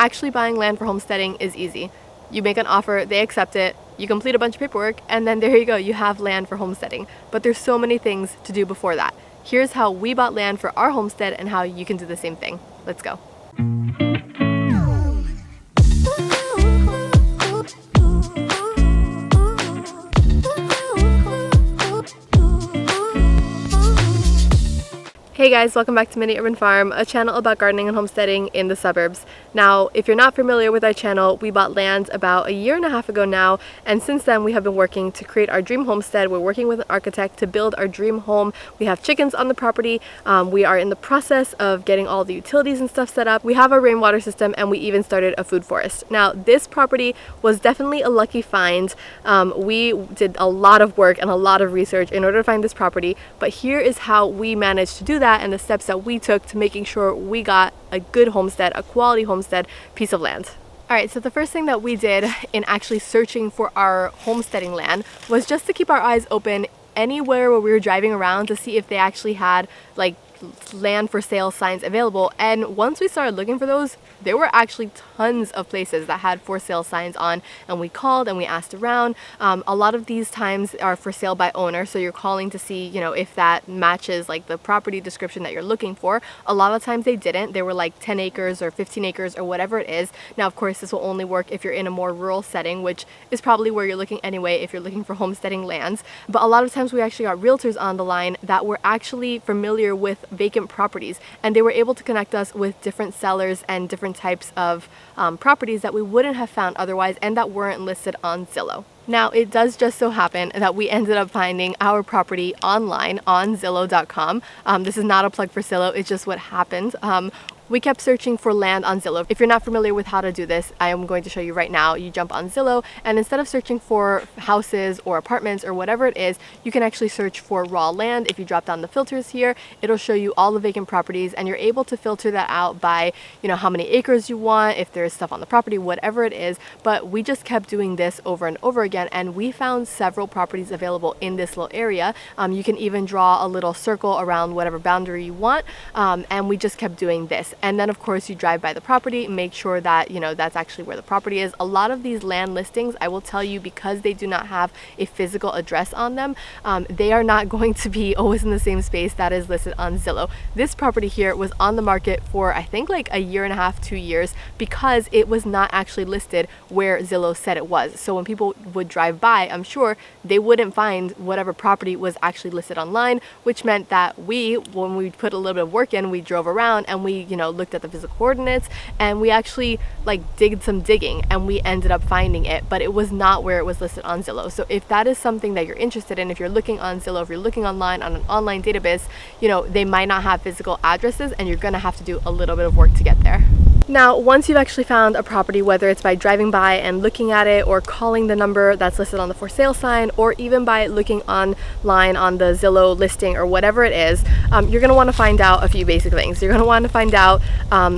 Actually buying land for homesteading is easy. You make an offer, they accept it, you complete a bunch of paperwork, and then there you go, you have land for homesteading. But there's so many things to do before that. Here's how we bought land for our homestead and how you can do the same thing. Let's go. Hey guys, welcome back to Mini Urban Farm, a channel about gardening and homesteading in the suburbs. Now, if you're not familiar with our channel, we bought land about 1.5 years ago now, and since then we have been working to create our dream homestead. We're working with an architect to build our dream home. We have chickens on the property. We are in the process of getting all the utilities and stuff set up. We have our rainwater system, and we even started a food forest. Now, this property was definitely a lucky find. We did a lot of work and a lot of research in order to find this property, but here is how we managed to do that and the steps that we took to making sure we got a good homestead, a quality homestead piece of land. Alright, so the first thing that we did in actually searching for our homesteading land was just to keep our eyes open anywhere where we were driving around to see if they actually had like land for sale signs available. And once we started looking for those, there were actually tons of places that had for sale signs on, and we called and we asked around. A lot of these times are for sale by owner, so you're calling to see, you know, if that matches like the property description that you're looking for. A lot of times they didn't. They were like 10 acres or 15 acres or whatever it is. Now, of course, this will only work if you're in a more rural setting, which is probably where you're looking anyway if you're looking for homesteading lands. But a lot of times we actually got realtors on the line that were actually familiar with vacant properties, and they were able to connect us with different sellers and different types of properties that we wouldn't have found otherwise and that weren't listed on Zillow. Now, it does just so happen that we ended up finding our property online on Zillow.com. This is not a plug for Zillow, it's just what happened. We kept searching for land on Zillow. If you're not familiar with how to do this, I am going to show you right now. You jump on Zillow, and instead of searching for houses or apartments or whatever it is, you can actually search for raw land. If you drop down the filters here, it'll show you all the vacant properties, and you're able to filter that out by, you know, how many acres you want, if there's stuff on the property, whatever it is. But we just kept doing this over and over again, and we found several properties available in this little area. You can even draw a little circle around whatever boundary you want, and we just kept doing this. And then of course you drive by the property, make sure that, you know, that's actually where the property is. A lot of these land listings, I will tell you, because they do not have a physical address on them, they are not going to be always in the same space that is listed on Zillow. This property here was on the market for I think like 1.5 years, 2 years, because it was not actually listed where Zillow said it was. So when people would drive by, I'm sure they wouldn't find whatever property was actually listed online, which meant that when we put a little bit of work in, we drove around and we, you know, looked at the physical coordinates, and we actually did some digging, and we ended up finding it, but it was not where it was listed on Zillow. So if that is something that you're interested in, if you're looking on Zillow, if you're looking online on an online database, you know, they might not have physical addresses, and you're gonna have to do a little bit of work to get there. Now, once you've actually found a property, whether it's by driving by and looking at it, or calling the number that's listed on the for sale sign, or even by looking online on the Zillow listing or whatever it is, you're going to want to find out a few basic things. You're going to want to find out,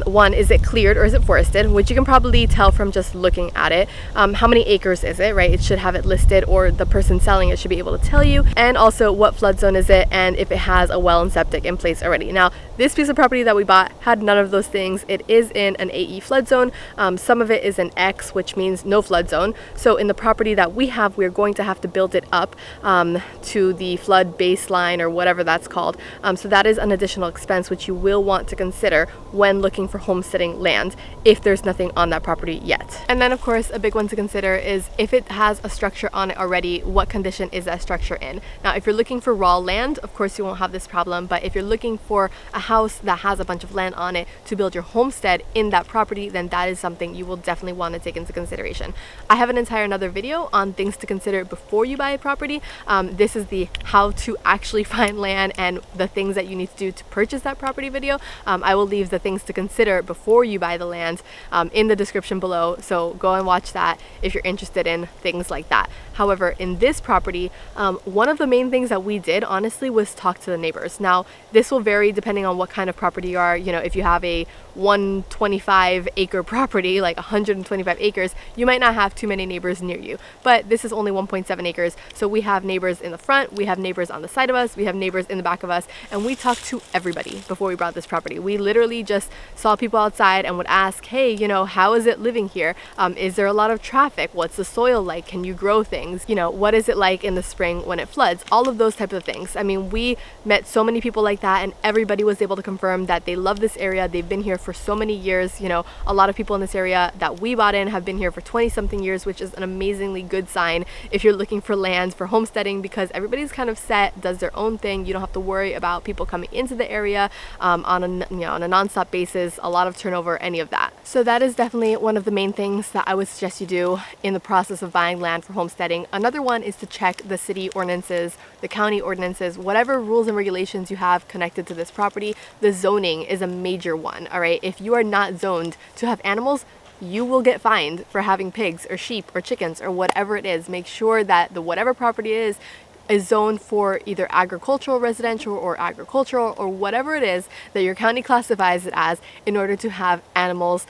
one, is it cleared or is it forested, which you can probably tell from just looking at it. How many acres is it, right? It should have it listed, or the person selling it should be able to tell you. And also, what flood zone is it, and if it has a well and septic in place already. Now, this piece of property that we bought had none of those things. It is in an AE flood zone. Some of it is an X, which means no flood zone. So in the property that we have, we're going to have to build it up to the flood baseline or whatever that's called. So that is an additional expense which you will want to consider when looking for homesteading land if there's nothing on that property yet. And then of course, a big one to consider is if it has a structure on it already, what condition is that structure in? Now, if you're looking for raw land, of course you won't have this problem, but if you're looking for a house that has a bunch of land on it to build your homestead in that property, then that is something you will definitely want to take into consideration. I have an entire another video on things to consider before you buy a property. This is the how to actually find land and the things that you need to do to purchase that property video. I will leave the things to consider before you buy the land in the description below, so go and watch that if you're interested in things like that. However, in this property, one of the main things that we did honestly was talk to the neighbors. Now, this will vary depending on what kind of property you are. You know, if you have a 125 acre property, like 125 acres, you might not have too many neighbors near you. But this is only 1.7 acres. So we have neighbors in the front, we have neighbors on the side of us, we have neighbors in the back of us, and we talked to everybody before we brought this property. We literally just saw people outside and would ask, hey, you know, how is it living here? Is there a lot of traffic? What's the soil like? Can you grow things? You know, what is it like in the spring when it floods? All of those types of things. I mean, we met so many people like that, and everybody was able to confirm that they love this area. They've been here for so many years. You know, a lot of people in this area that we bought in have been here for 20 something years, which is an amazingly good sign if you're looking for land for homesteading, because everybody's kind of set, does their own thing. You don't have to worry about people coming into the area on a non-stop basis, a lot of turnover, any of that. So that is definitely one of the main things that I would suggest you do in the process of buying land for homesteading. Another one is to check the city ordinances, the county ordinances, whatever rules and regulations you have connected to this property. The zoning is a major one, all right? If you are not zoned to have animals, you will get fined for having pigs or sheep or chickens or whatever it is. Make sure that the whatever property is zoned for either agricultural, residential, or agricultural, or whatever it is that your county classifies it as, in order to have animals,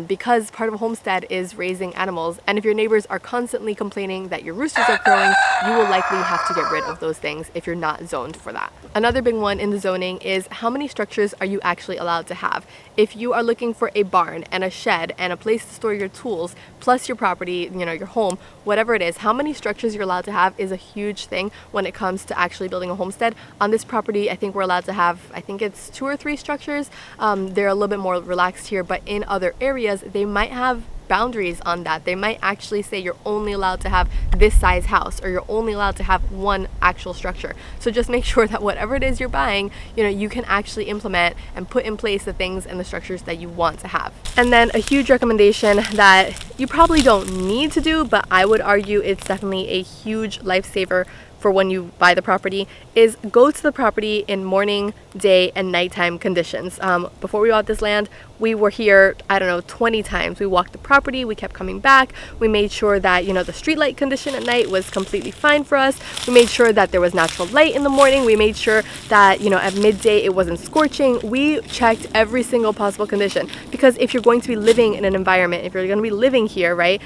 because part of a homestead is raising animals. And if your neighbors are constantly complaining that your roosters are crowing, you will likely have to get rid of those things if you're not zoned for that. Another big one in the zoning is how many structures are you actually allowed to have. If you are looking for a barn and a shed and a place to store your tools, plus your property, you know, your home, whatever it is, how many structures you're allowed to have is a huge thing when it comes to actually building a homestead. On this property, I think we're allowed to have, I think it's 2 or 3 structures. They're a little bit more relaxed here, but in other areas, they might have boundaries on that. They might actually say you're only allowed to have this size house, or you're only allowed to have one actual structure. So just make sure that whatever it is you're buying, you know, you can actually implement and put in place the things and the structures that you want to have. And then a huge recommendation that you probably don't need to do, but I would argue it's definitely a huge lifesaver for when you buy the property, is go to the property in morning, day, and nighttime conditions. Before we bought this land, we were here, I don't know, 20 times. We walked the property, we kept coming back. We made sure that, you know, the street light condition at night was completely fine for us. We made sure that there was natural light in the morning. We made sure that, you know, at midday it wasn't scorching. We checked every single possible condition, because if you're going to be living in an environment, if you're going to be living here, right,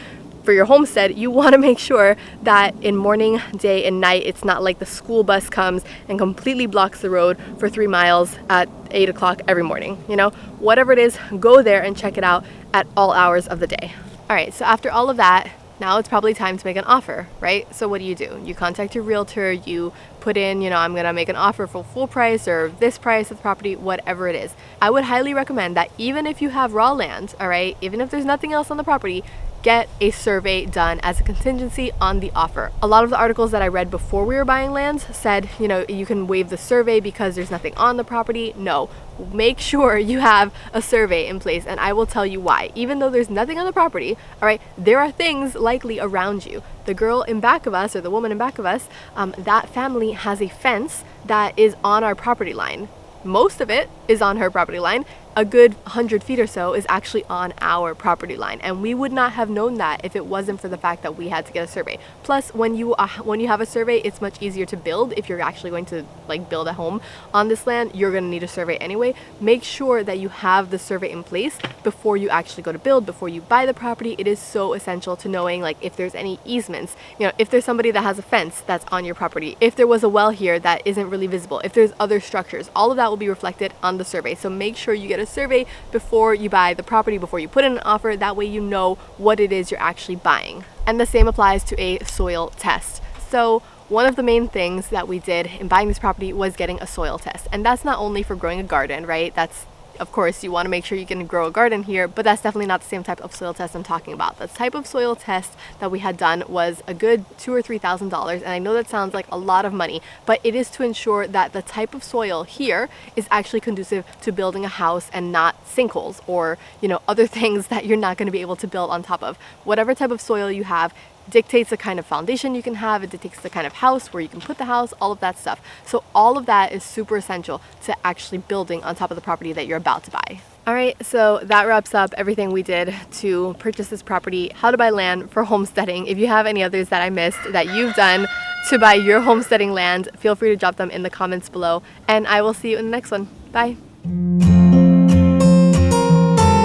for your homestead, you want to make sure that in morning, day, and night, it's not like the school bus comes and completely blocks the road for 3 miles at 8 o'clock every morning. You know, whatever it is, go there and check it out at all hours of the day. All right, so after all of that, now it's probably time to make an offer, right? So what do? You contact your realtor, you put in, you know, I'm gonna make an offer for full price or this price of the property, whatever it is. I would highly recommend that even if you have raw land, all right, even if there's nothing else on the property, get a survey done as a contingency on the offer. A lot of the articles that I read before we were buying land said, you know, you can waive the survey because there's nothing on the property. No, make sure you have a survey in place, and I will tell you why. Even though there's nothing on the property, all right, there are things likely around you. The girl in back of us, or the woman in back of us, that family has a fence that is on our property line. Most of it is on her property line. A good 100 feet or so is actually on our property line, and we would not have known that if it wasn't for the fact that we had to get a survey. Plus, when you have a survey, it's much easier to build. If you're actually going to like build a home on this land, you're going to need a survey anyway. Make sure that you have the survey in place before you actually go to build, before you buy the property. It is so essential to knowing, like, if there's any easements, you know, if there's somebody that has a fence that's on your property, if there was a well here that isn't really visible, if there's other structures, all of that will be reflected on the survey. So make sure you get a survey before you buy the property, before you put in an offer. That way you know what it is you're actually buying. And the same applies to a soil test. So one of the main things that we did in buying this property was getting a soil test. And that's not only for growing a garden, right? That's, of course, you want to make sure you can grow a garden here, but that's definitely not the same type of soil test I'm talking about. The type of soil test that we had done was a good $2,000 or $3,000, and I know that sounds like a lot of money, but it is to ensure that the type of soil here is actually conducive to building a house and not sinkholes or, you know, other things that you're not going to be able to build on top of. Whatever type of soil you have dictates the kind of foundation you can have, it dictates the kind of house where you can put the house, all of that stuff. So all of that is super essential to actually building on top of the property that you're about to buy. All right, so that wraps up everything we did to purchase this property, how to buy land for homesteading. If you have any others that I missed that you've done to buy your homesteading land, feel free to drop them in the comments below, and I will see you in the next one. Bye.